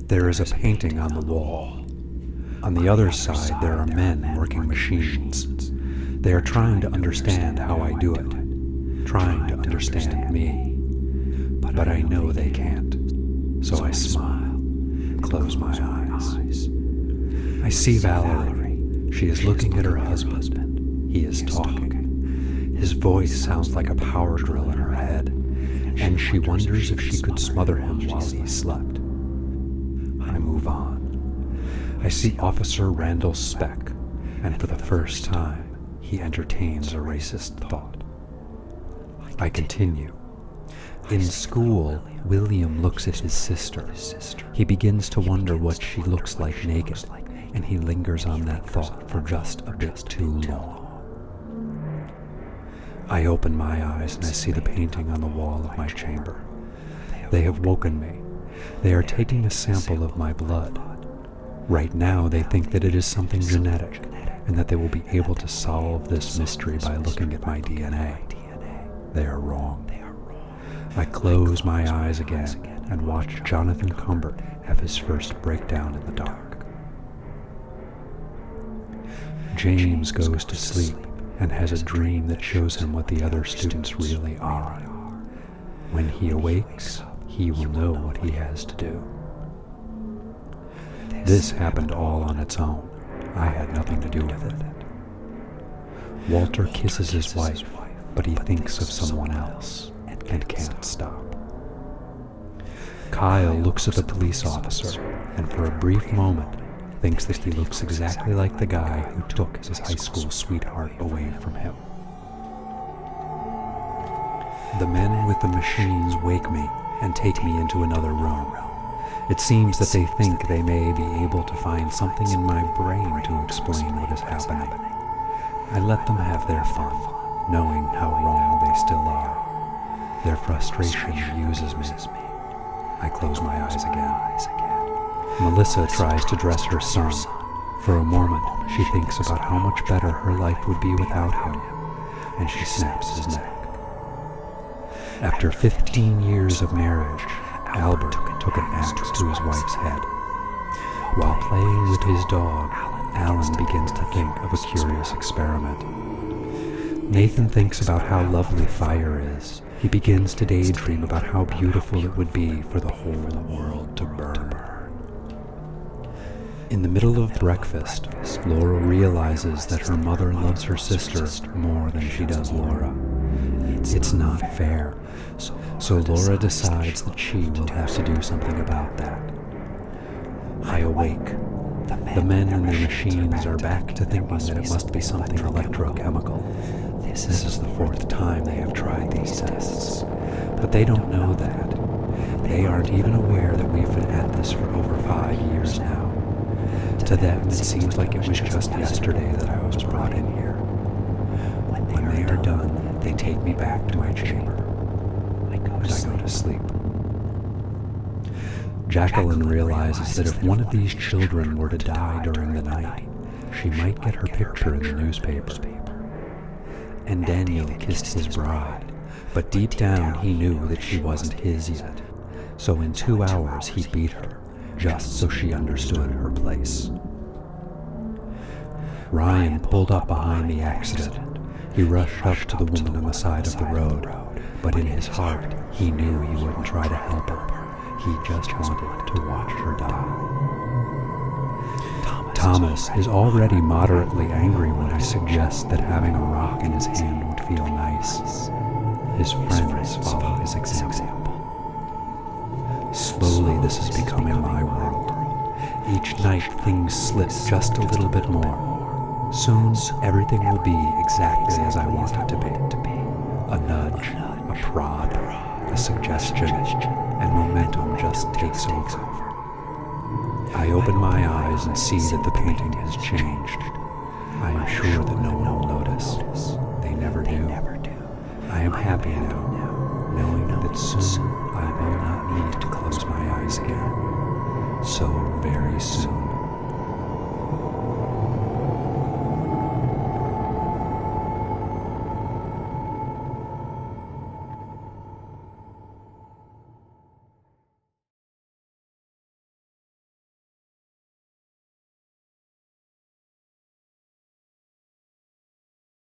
There is a painting on the wall. On the other side, there are men working machines. They are trying to understand how I do it, trying to understand me. But I know they can't. So I smile, close my eyes. I see Valerie. She is looking at her husband. He is talking. His voice sounds like a power drill in her head, and she wonders if she could smother him while he slept. I move on. I see Officer Randall Speck, and for the first time, he entertains a racist thought. I continue. In school, William looks at his sister. He begins to wonder what she looks like naked, and he lingers on that thought for just a bit too long. I open my eyes and I see the painting on the wall of my chamber. They have woken me. They are taking a sample of my blood. Right now, they think that it is something genetic, and that they will be able to solve this mystery by looking at my DNA. They are wrong. I close my eyes again and watch Jonathan Cumbert have his first breakdown in the dark. James goes to sleep and has a dream that shows him what the other students really are. When he awakes, he will know what he has to do. This happened all on its own. I had nothing to do with it. Walter kisses his wife, but he thinks of someone else and can't stop. Kyle looks at the police officer and for a brief moment thinks that he looks exactly like the guy who took his high school sweetheart away from him. The men with the machines wake me and take me into another room. It seems that they think they may be able to find something in my brain to explain what is happening. I let them have their fun, knowing how wrong they still are. Their frustration amuses me. I close my eyes again. Melissa tries to dress her son. For a moment, she thinks about how much better her life would be without him, and she snaps his neck. After 15 years of marriage, Albert took an axe to his wife's head. While playing with his dog, Alan begins to think of a curious experiment. Nathan thinks about how lovely fire is. He begins to daydream about how beautiful it would be for the whole world to burn. In the middle of breakfast, Laura realizes that her mother loves her sister more than she does Laura. It's not fair, so Laura decides that she will have to do something about that. I awake. The men and their machines are back to thinking that it must be something electrochemical. This is the fourth time they have tried these tests, but they don't know that. They aren't even aware that we've been at this for over 5 years now. To them, it seems like it was just yesterday that I was brought in here. When they are done, they take me back to my chamber, and I go to sleep. Jacqueline realizes that if one of these children were to die during the night, she might get her picture in the newspaper. And Daniel kissed his bride, but deep down he knew that she wasn't his yet. So in 2 hours he beat her, just so she understood her place. Ryan pulled up behind the accident. He rushed up to the woman on the side of the road, but in his heart he knew he wouldn't try to help her. He just wanted to watch her die. Thomas is already moderately angry when I suggest that having a rock in his hand would feel nice. His friends follow his example. Slowly this is becoming my world. Each night things slip just a little bit more. Soon everything will be exactly as I want it to be. A nudge, a prod, a suggestion, and momentum just takes over. I open my eyes and see that the painting has changed. I am sure that no one will notice. They never do. I am happy now, knowing that soon I will not need to close my eyes again. So very soon.